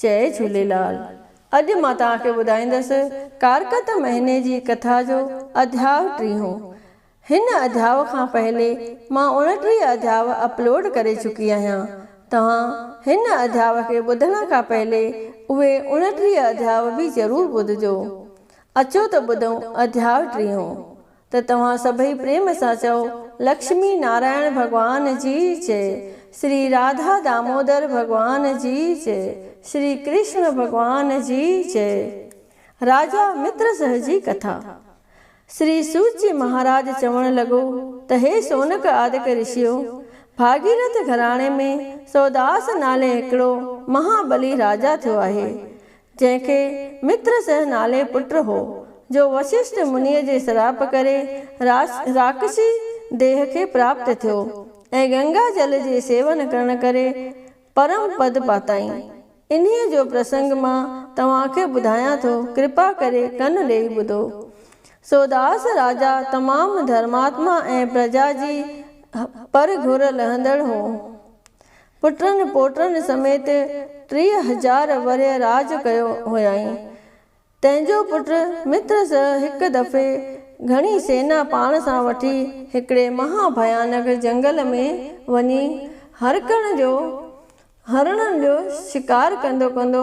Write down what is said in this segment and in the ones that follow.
जय झूलेलाल। अॼु मां तव्हांखे ॿुधाईंदसि कारकत महीने जी कथा जो अध्याय 30। हिन अध्याय खां पहले मां 29 अध्याय अपलोड करे चुकी आहियां। तव्हां हिन अध्याय खे ॿुधण खां पहले उहे 29 अध्याय बि ज़रूर ॿुधजो। अचो त ॿुधूं अध्याय 30। त तव्हां सभई प्रेम सां चओ, लक्ष्मी नारायण भगवान जी जय, श्री राधा दामोदर भगवान जी जय, श्री कृष्ण भगवान जी जय। राजा मित्रसह जी कथा। श्री सूत जी महाराज चवण लॻो त हे सोनक आदिक ऋषियो, भागीरथ घराणे में सौदास नाले हिकिड़ो महाबली राजा थियो आहे, जंहिंखे मित्रसह नाले पुट हो, जो वशिष्ठ मुनीअ जे श्राप करे राक्षसी देह खे प्राप्त थियो ऐं गंगा जल जे सेवन करण करे परम पद पाताई। इन्हीअ जो प्रसंग मां तव्हांखे ॿुधायां थो, कृपा करे कन ॾेई ॿुधो। सौदास राजा तमामु धर्मात्मा ऐं प्रजा जी पर घुर लहंदड़ हो। पुटनि पोटनि समेत 30,000 वर्य राज कयो हुयाईं। तंहिंजो पुट मित्रसह हिकु दफ़े घणी सेना पाण सां वठी हिकिड़े महाभयानक जंगल में वञी हरणनि जो शिकार कंदो कंदो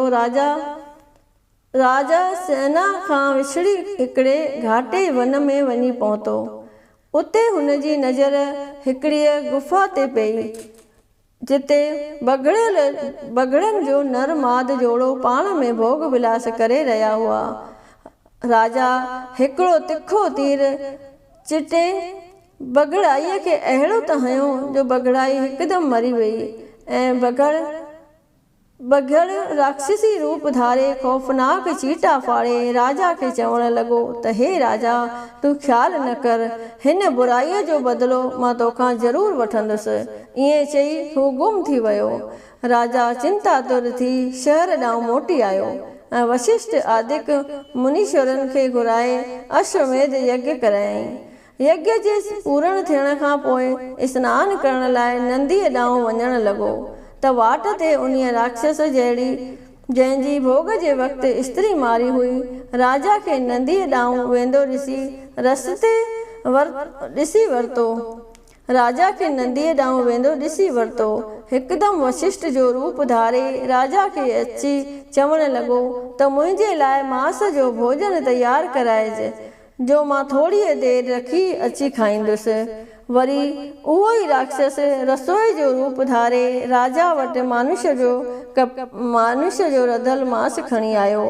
राजा सेना खां विछड़ी हिकिड़े घाटे वन में वञी पहुतो। उते हुनजी नज़र हिकिड़ीअ गुफ़ा ते पई, जिते बगड़नि जो नर माद जोड़ो पाण में भोग विलास करे रहिया हुआ। राजा हिकिड़ो तिखो तीर चिटे बगड़ाईअ खे अहिड़ो त हंयो जो बगड़ाई हिकदमि मरी वई ऐं बघड़ राक्षसी रूप धारे खौफनाक चीटा फाड़े राजा खे चवण लॻो त हे राजा, तूं ख़्यालु न कर, हिन बुराईअ जो बदिलो मां तोखां ज़रूरु वठंदुसि। ईअं चई हू गुम थी वियो। राजा चिंतातुर थी शहर ॾांहुं मोटी आयो ऐं वशिष्ठ आदिक मुनीश्वरनि खे घुराए अश्वमेध यज्ञ करायईं। यज्ञ जे पूर्ण थियण खां पोइ सनानु करण लाइ नंदीअ ॾांहुं वञण लॻो त वाट ते उन्हीअ राक्षस जंहिंजी भोग जे वक़्तु स्त्री मारी हुई, राजा खे नंदीअ ॾांहुं वेंदो ॾिसी वरितो। हिकदमि वशिष्ठ जो रूप धारे राजा खे अची चवण लॻो त मुंहिंजे लाइ मांस जो भोजन तयारु कराइजे, जो मां थोरी देरि रखी अची खाईंदुसि। वरी उहो ई राक्षस रसोई जो रूप धारे राजा वटि मानुष्य जो रधल मांस खणी आयो।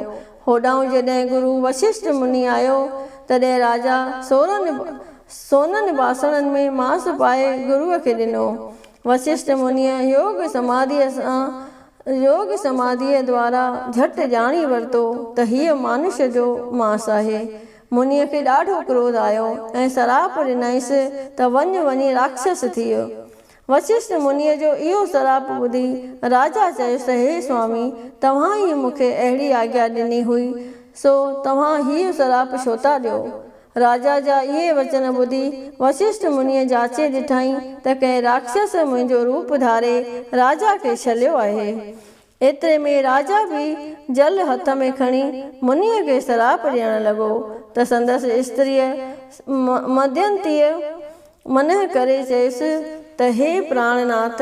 होॾां जॾहिं गुरु वशिष्ठ मुनि आयो, तॾहिं राजा सोननि बासणनि में मांस पाए गुरुअ खे ॾिनो। वशिष्ठ मुनिअ योग समाधीअ द्वारा झटि ॼाणी वरितो त हीअ मानुष्य जो मांस आहे। मुनीअ खे ॾाढो क्रोध आयो ऐं सराप ॾिनईंसि त वञी राक्षस थी वियो। वशिष्ठ मुनीअ जो इहो सराप ॿुधी राजा चयुसि, हे स्वामी, तव्हां ई मूंखे अहिड़ी आज्ञा ॾिनी हुई, सो तव्हां हीउ सराप छो था ॾियो? राजा जा इहे वचन ॿुधी वशिष्ठ मुनीअ जाचे ॾिठईं त कंहिं राक्षस मुंहिंजो रूप धारे राजा खे छलियो आहे। एतिरे में राजा बि जल हथ में खणी मुनीअ खे सराप ॾियण लॻो त संदसि स्त्रीअ मध्यंतीअ मनह करे चयुसि त हे प्राणनाथ,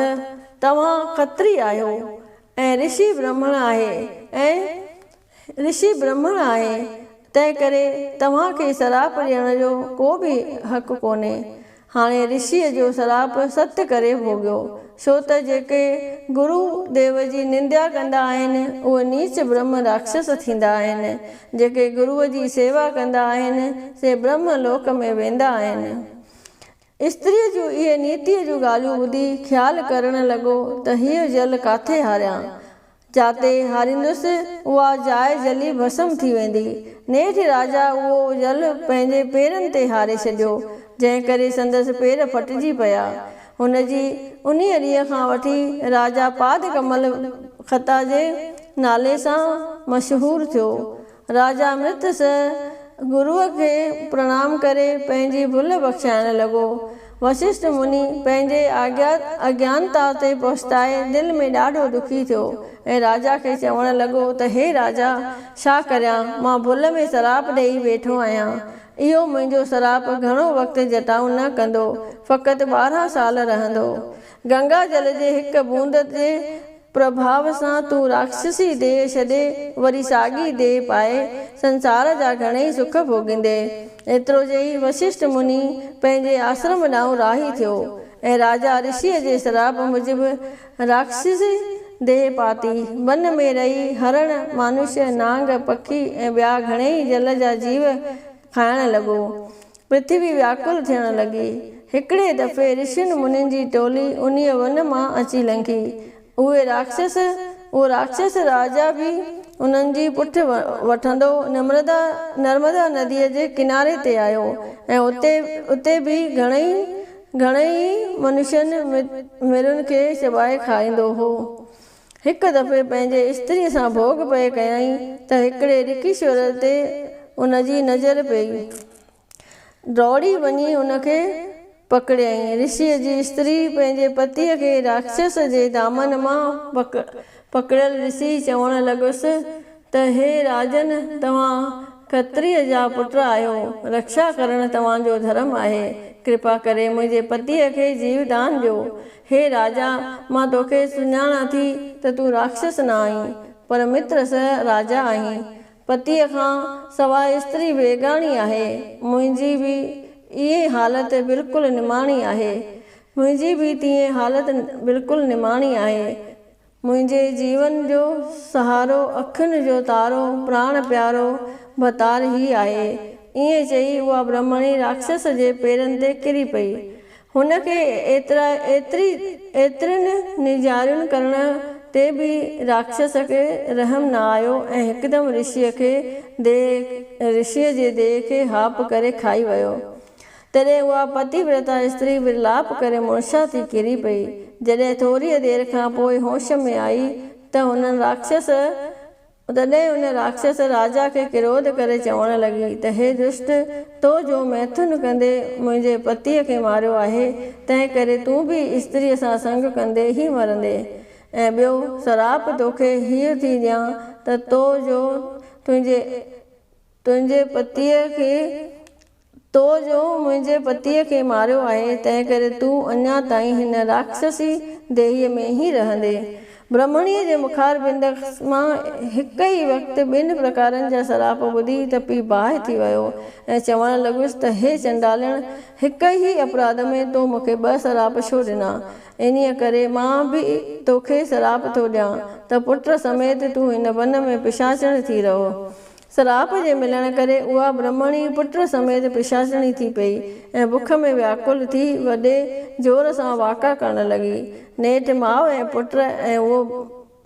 तव्हां खत्री आहियो ऐं ऋषि ब्रह्मण आहे, तंहिं करे तव्हांखे सराप ॾियण जो को बि हक़ कोन्हे। हाणे ऋषिअ जो सराप सत्य करे भोॻियो, छो त जेके गुरु देव जी निंदा कंदा आहिनि उहे नीच ब्रह्म राक्षस थींदा आहिनि। जेके गुरुअ जी सेवा कंदा आहिनि से ब्रह्म लोक में वेंदा आहिनि। स्त्रीअ जूं इहे नीतिअ जूं ॻाल्हियूं ॿुधी ख़्यालु करण लॻो त हीअ जल काथे हारियां, जाते हारींदुसि उहा जाइ जली भस्म थी वेंदी। नेठि राजा उहो जल पंहिंजे पेरनि ते हारे छॾियो, जंहिं करे संदसि पेर फटिजी पिया। हुनजी उन्हीअ ॾींहं खां वठी राजा पाद कमल खता जे नाले सां मशहूरु थियो। राजा मृतसह गुरुअ खे प्रणाम करे पंहिंजी भुल बख़्शाइण लॻो। वशिष्ठ मुनि पंहिंजे अज्ञानता ते पहुचाए दिलि में ॾाढो दुखी थियो ऐं राजा खे चवणु लॻो त हे राजा, छा करियां, मां भुल में शराप ॾेई वेठो आहियां। इहो मुंहिंजो शराप घणो वक़्तु जटाऊं न कंदो, फ़क़ति 12 साल रहंदो। गंगा जल जे हिकु बूंद जे प्रभाव सां तूं राक्षसी देह छॾे वरी साॻी देह पाए संसार जा घणेई सुख भोगींदे। एतिरो चई वशिष्ठ मुनि पंहिंजे आश्रम ॾांहुं राही थियो ऐं राजा ऋषिअ जे श्राप मूजिबि राक्षसी देह पाती। वन में रही हरण, मानुष्य, नांग, पखी ऐं ॿिया घणेई जल जा जीव खाइण लॻो। पृथ्वी व्याकुल थियण लॻी। हिकिड़े दफ़े ऋषियुनि मुनिनि जी टोली उन्हीअ वन मां अची लंघी। उहो राक्षस राजा बि उन्हनि जी पुठि वठंदो नर्मदा नदीअ जे किनारे ते आयो ऐं उते बि घणेई मनुष्यनि मिरुनि खे चबाए खाईंदो हो। हिकु दफ़े पंहिंजे स्त्रीअ सां भोग पए कयई त हिकिड़े ऋखीश्वर ते उनजी नज़र पई। दौड़ी वञी उनखे पकड़ियई। ऋषिअ जी स्त्री पंहिंजे पतीअ खे राक्षस जे दामन मां पकड़ियल ॾिसी चवणु लॻुसि त हे राजन, तव्हां खत्रीअ जा पुट आहियो, रक्षा करणु तव्हांजो धर्म आहे। कृपा करे मुंहिंजे पतीअ खे जीवदान ॾियो। हे राजा, मां तोखे सुञाणां थी त तूं राक्षस न आहीं, पर मित्र सह राजा आहीं। पतीअ खां सवाइ स्त्री बेगाणी आहे। मुंहिंजी बि इहे हालति बिल्कुलु निमाणी आहे। मुंहिंजे जीवन जो सहारो, अखियुनि जो तारो, प्राण प्यारो भतार ई आहे। ईअं चई उहा ब्रह्मणी राक्षस जे पेरनि ते किरी पई। हुनखे एतिरनि निजारियुनि करण ते बि राक्षस खे रहम न आयो ऐं हिकदमि ऋषिअ जे देह खे हाप करे खाई वियो। तॾहिं उहा पतिव्रता स्त्री विलाप करे मुर्छा थी किरी पई। जॾहिं थोरीअ देरि खां पोइ होश में आई त हुन राक्षस राजा खे क्रोध करे चवणु लॻी त हे दुष्ट, तो जो मैथुन कंदे मुंहिंजे पतीअ खे मारियो आहे, तंहिं करे तूं बि स्त्रीअ सां संग कंदे ई मरंदे। ऐं ॿियो श्राप तोखे हीअ थी ॾियां त तो जो मुंहिंजे पतीअ खे मारियो आहे, तंहिं करे तूं अञा ताईं हिन राक्षसी देहीअ में ई रहंदे। ब्रह्मणीअ जे मुखार बिंद मां हिकु ई वक़्तु 2 प्रकारनि जा श्राप ॿुधी त पीउ बाहि थी वियो ऐं चवणु लॻुसि त हे चंडालण, हिकु ई अपराध में तो मूंखे 2 श्राप छो ॾिना। इन्हीअ करे मां बि तोखे श्राप थो ॾियां त पुट समेत तूं हिन वन में पिशाचणी थी रहो। श्राप जे मिलण करे उहा ब्रह्मणी पुट समेत पिशाचणी थी पई ऐं बुख में व्याकुल थी वॾे जोर सां वाका करणु लॻी। नेठि माउ ऐं पुट ऐं उहो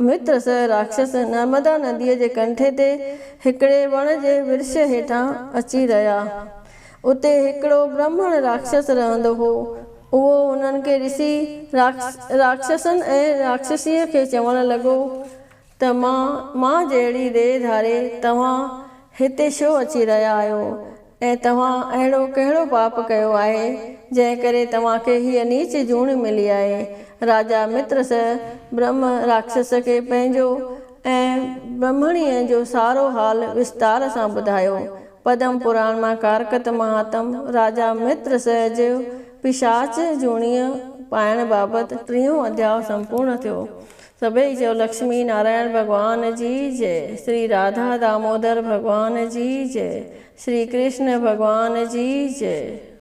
मित्र सह राक्षस नर्मदा नदीअ जे कंठे ते हिकिड़े वण जे वृक्ष हेठां अची रहिया। उते हिकिड़ो ब्राह्मण राक्षस रहंदो हो। उहो उन्हनि खे ॾिसी राक्षसनि ऐं राक्षसीअ खे चवणु लॻो त मां जहिड़ी देह धारे तव्हां हिते छो अची रहिया आहियो ऐं तव्हां अहिड़ो कहिड़ो पाप कयो आहे जंहिं करे तव्हांखे हीअ नीच जूण मिली आहे। राजा मित्र सह ब्रह्म राक्षस खे पंहिंजो ऐं ब्रह्मणीअ जो सारो हाल विस्तार सां ॿुधायो। पद्म पुराण मां कारकत महात्म राजा मित्र सह जो पिशाच जूणीअ पाइण बाबति 3हों अध्याय संपूर्ण थियो। सभई चयो लक्ष्मी नारायण भगवान जी जय। श्री राधा दामोदर भगवान जी जय। श्री कृष्ण भगवान जी जय।